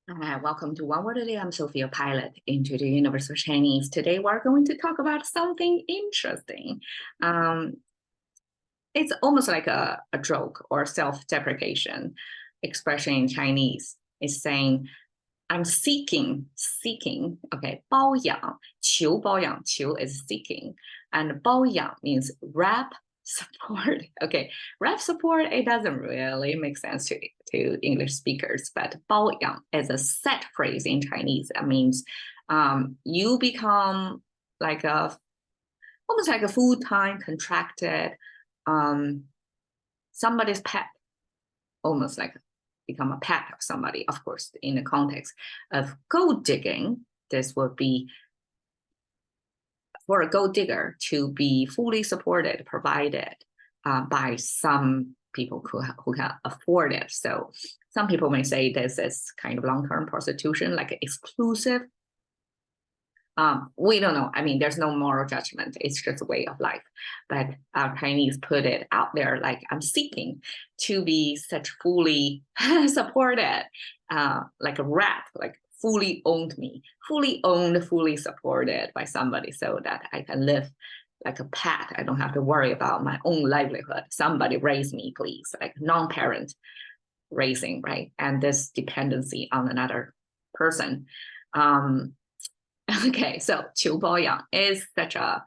Welcome to One Word a Day. I'm Sophia Pilot into the Universe of Chinese. Today we're going to talk about something interesting. Um, it's almost like a joke or self-deprecation expression in Chinese. It's saying, I'm seeking, okay, 包养, 求包养, 求 is seeking, and 包养 means wrap support. Okay, wrap support, it doesn't really make sense to English speakers, but 包养 is a set phrase in Chinese. That means you become like almost like a full-time contracted somebody's pet, almost like become a pet of somebody. Of course, in the context of gold digging, this would be for a gold digger to be fully supported, provided by some people who can afford it. So some people may say this is kind of long-term prostitution, like exclusive. We don't know. I mean, there's no moral judgment. It's just a way of life. But Chinese put it out there like, I'm seeking to be such fully supported, like a rat, like fully owned me, fully owned, fully supported by somebody so that I can live like a pet. I don't have to worry about my own livelihood. Somebody raise me, please, like non-parent raising, right? And this dependency on another person. Okay, so 求包养 is such a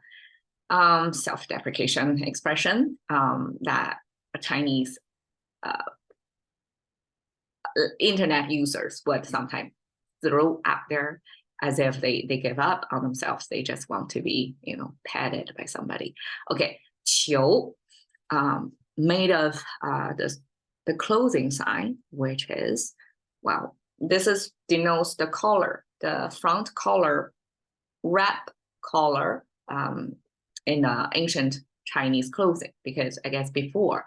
self-deprecation expression that Chinese internet users would sometimes throw out there as if they give up on themselves. They just want to be, petted by somebody. Okay, 求 made of the clothing sign, which is, well, this is denotes the collar, the front collar, wrap collar in ancient Chinese clothing, because I guess before,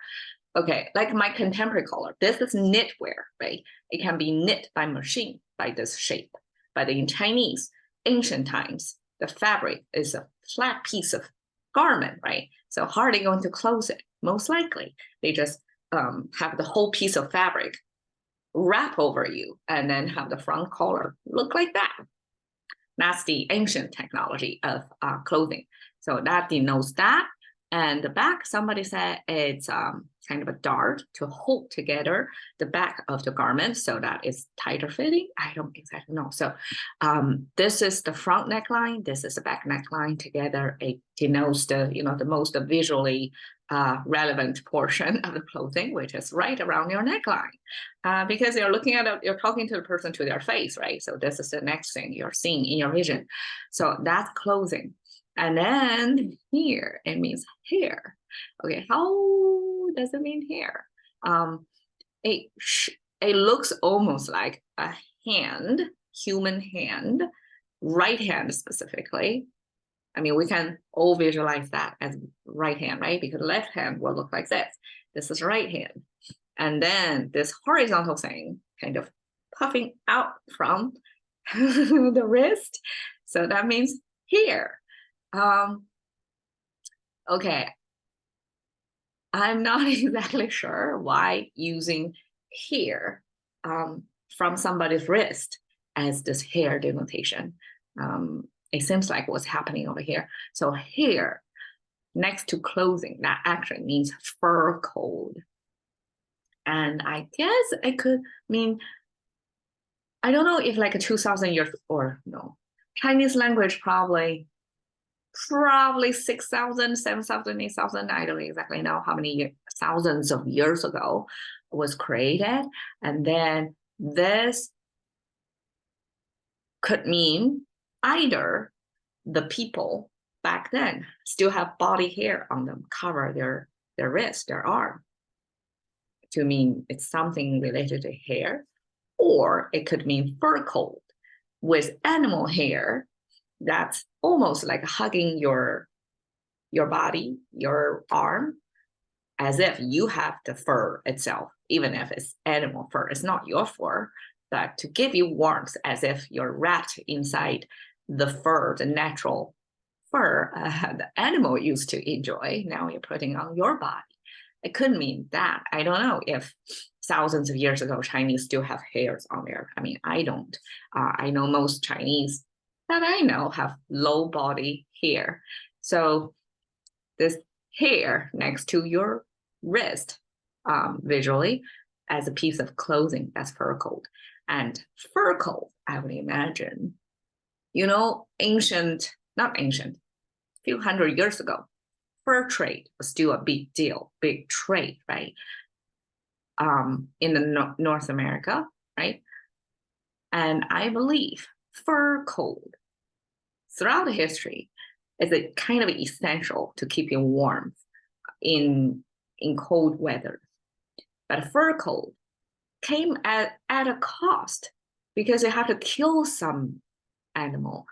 okay, like my contemporary collar, this is knitwear, right? It can be knit by machine by this shape. But in Chinese, ancient times, the fabric is a flat piece of garment, right? So how are they going to close it? Most likely, they just have the whole piece of fabric wrap over you and then have the front collar look like that. That's the ancient technology of clothing. So that denotes that. And the back, somebody said it's kind of a dart to hold together the back of the garment so that it's tighter fitting. I don't exactly know. So this is the front neckline. This is the back neckline together. It denotes the most visually relevant portion of the clothing, which is right around your neckline, because you're talking to the person to their face, right? So this is the next thing you're seeing in your vision. So that's clothing. And then here, it means hair. Okay, how does it mean hair? It looks almost like a hand, human hand, right hand specifically. I mean, we can all visualize that as right hand, right? Because left hand will look like this. This is right hand. And then this horizontal thing kind of puffing out from the wrist. So that means here. Okay, I'm not exactly sure why using here from somebody's wrist as this hair denotation. It seems like what's happening over here. So here, next to clothing, that actually means fur coat. And I guess it could mean, I don't know if like a 2,000 years or no, Chinese language probably 6,000, 7,000, 8,000. I don't exactly know how many thousands of years ago was created. And then this could mean either the people back then still have body hair on them, cover their wrist, their arm, to mean it's something related to hair, or it could mean fur coat with animal hair that's almost like hugging your body, your arm, as if you have the fur itself, even if it's animal fur. It's not your fur, but to give you warmth, as if you're wrapped inside the fur, the natural fur the animal used to enjoy. Now you're putting on your body. It could mean that. I don't know if thousands of years ago, Chinese still have hairs on there. I mean, I don't. I know most Chinese that I know have low body hair. So this hair next to your wrist, visually, as a piece of clothing, that's fur coat. And fur coat, I would imagine, not ancient, a few hundred years ago, fur trade was still a big deal, big trade, right? In the North America, right? And I believe fur coat throughout the history is a kind of essential to keeping warm in cold weather. But fur coat came at a cost because you have to kill some animal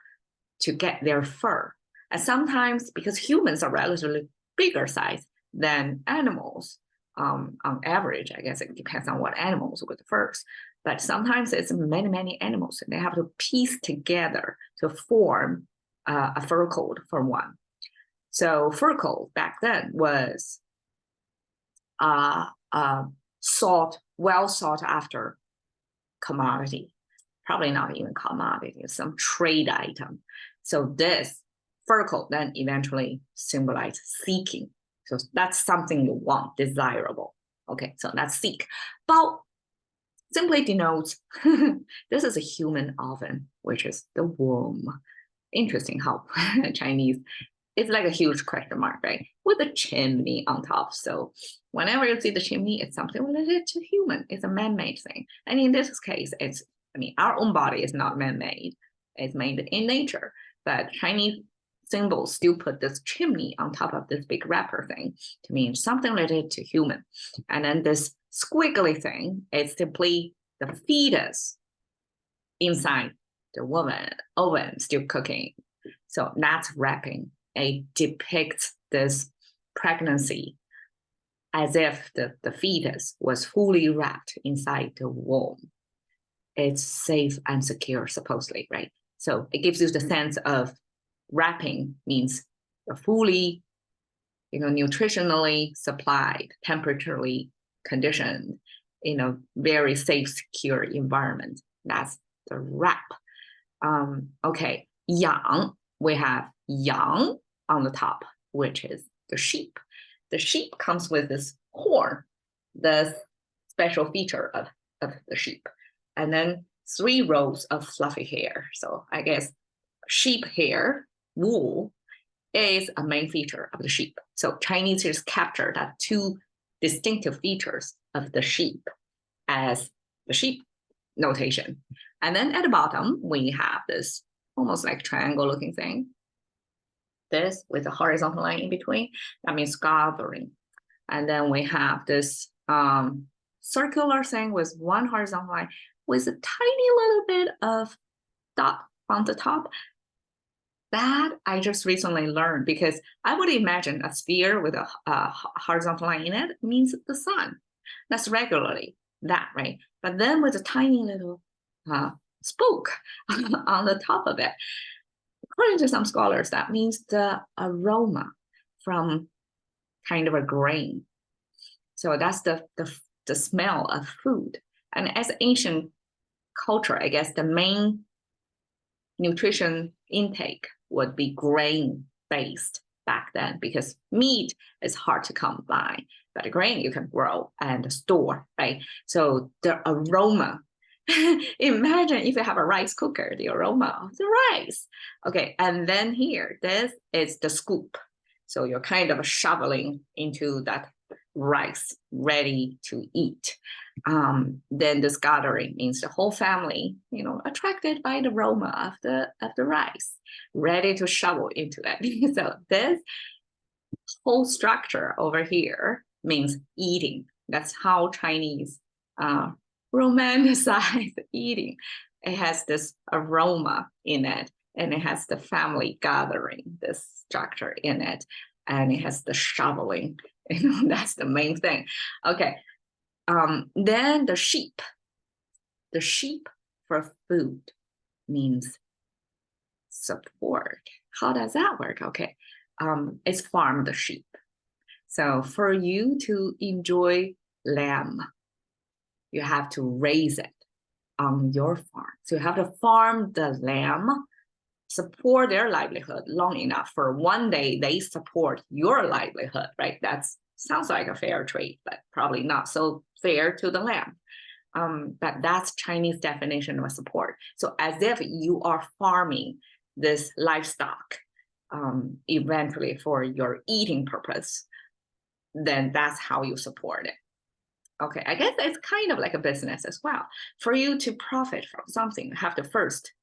to get their fur. And sometimes because humans are relatively bigger size than animals, on average, I guess it depends on what animals with the furs, but sometimes it's many, many animals and they have to piece together to form a fur coat for one. So fur coat back then was well sought after commodity, probably not even commodity, some trade item. So this fur coat then eventually symbolized seeking. So that's something you want, desirable. Okay, so that's seek. But simply denotes this is a human oven, which is the womb. Interesting how Chinese, it's like a huge question mark, right? With a chimney on top. So whenever you see the chimney, it's something related to human. It's a man-made thing. And in this case, our own body is not man-made. It's made in nature. But Chinese symbols still put this chimney on top of this big wrapper thing to mean something related to human. And then this squiggly thing is simply the fetus inside the woman oven still cooking. So that's wrapping. It depicts this pregnancy as if the fetus was fully wrapped inside the womb. It's safe and secure, supposedly, right? So it gives you the sense of wrapping means a fully, nutritionally supplied, temperaturely conditioned, very safe, secure environment. That's the wrap. Okay, yang, we have yang on the top, which is the sheep. The sheep comes with this horn, the special feature of the sheep. And then 3 rows of fluffy hair. So I guess sheep hair, wool, is a main feature of the sheep. So Chinese just capture that 2 distinctive features of the sheep as the sheep notation. And then at the bottom, we have this almost like triangle looking thing. This with a horizontal line in between, that means gathering. And then we have this circular thing with one horizontal line with a tiny little bit of dot on the top. That I just recently learned because I would imagine a sphere with a horizontal line in it means the sun. That's regularly that, right? But then with a tiny little spoke on the top of it, according to some scholars, that means the aroma from kind of a grain. So that's the smell of food. And as ancient culture, I guess the main nutrition intake would be grain-based back then because meat is hard to come by, but grain you can grow and store, right? So the aroma, imagine if you have a rice cooker, the aroma of the rice. Okay, and then here, this is the scoop. So you're kind of shoveling into that rice ready to eat. Then this gathering means the whole family, attracted by the aroma of the rice, ready to shovel into it. So this whole structure over here means eating. That's how Chinese romanticize eating. It has this aroma in it, and it has the family gathering, this structure in it, and it has the shoveling. That's the main thing. Okay. Then the sheep for food means support. How does that work? Okay. It's farm the sheep. So for you to enjoy lamb, you have to raise it on your farm. So you have to farm the lamb, support their livelihood long enough for one day they support your livelihood, right? That sounds like a fair trade, but probably not so fair to the lamb. But that's Chinese definition of support. So as if you are farming this livestock eventually for your eating purpose, then that's how you support it. Okay, I guess it's kind of like a business as well. For you to profit from something, you have to first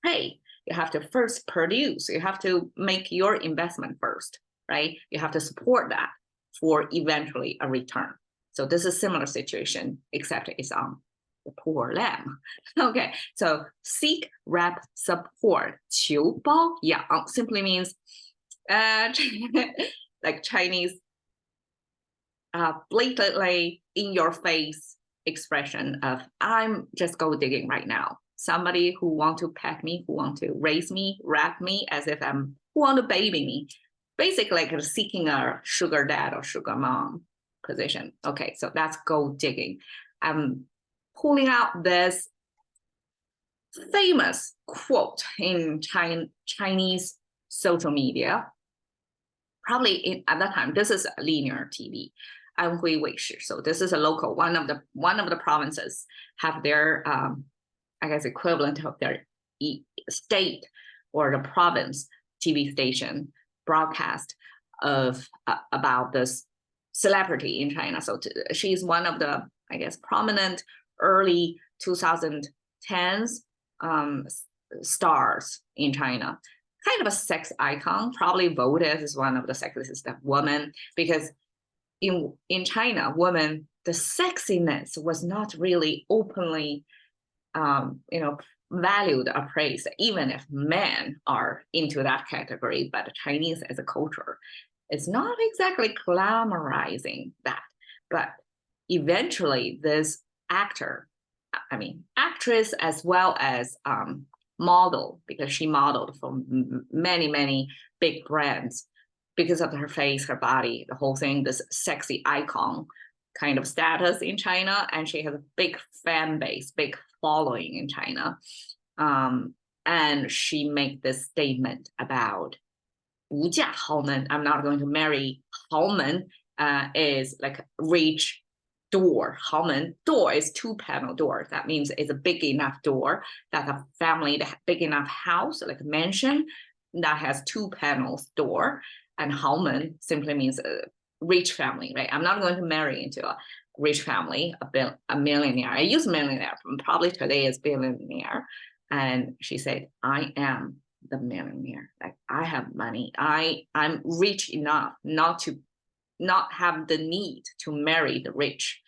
pay. You have to first produce. You have to make your investment first, right? You have to support that for eventually a return. So this is a similar situation, except it's on the poor lamb. Okay, so seek, rep, support, 求包养 simply means like Chinese blatantly in your face expression of I'm just go digging right now. Somebody who want to pet me, who want to raise me, wrap me as if I'm who want to baby me. Basically like seeking a sugar dad or sugar mom position. Okay, so that's gold digging. I'm pulling out this famous quote in Chinese social media. Probably at that time, this is linear TV. Anhui Weishi. So this is a local one of the provinces have their I guess equivalent of their state or the province TV station broadcast of about this celebrity in China. So she's one of the I guess prominent early 2010s stars in China. Kind of a sex icon, probably voted as one of the sexiest women because in China, women, the sexiness was not really openly, valued or praised, even if men are into that category. But Chinese as a culture is not exactly glamorizing that. But eventually, this actress as well as model, because she modeled for many big brands because of her face, her body, the whole thing, this sexy icon kind of status in China. And she has a big fan base, big following in China. And she made this statement about 不嫁豪门, I'm not going to marry 豪门, is like rich door. 豪门 door is 2-panel door. That means it's a big enough door that a family, that big enough house, like a mansion that has 2 panels door. And 豪门 simply means a rich family, right? I'm not going to marry into a rich family, a millionaire. I use millionaire, probably today is billionaire. And she said, I am the millionaire. Like I have money. I'm rich enough not have the need to marry the rich.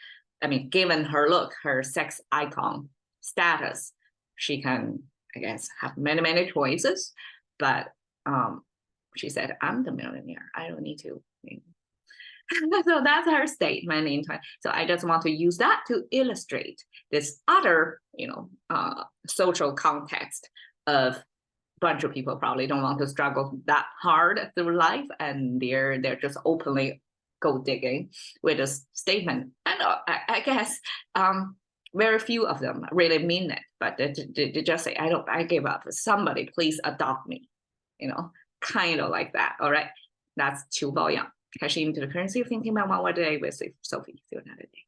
I mean, given her look, her sex icon status, she can, I guess, have many choices. But she said, I'm the millionaire. I don't need to. So that's her statement in time. So I just want to use that to illustrate this other, social context of bunch of people probably don't want to struggle that hard through life, and they're just openly gold digging with a statement. And I guess very few of them really mean it, but they just say, I give up. Somebody please adopt me, kind of like that. All right, that's 求包养. Cashing into the currency of thinking about one more day with Sophie. See you another day.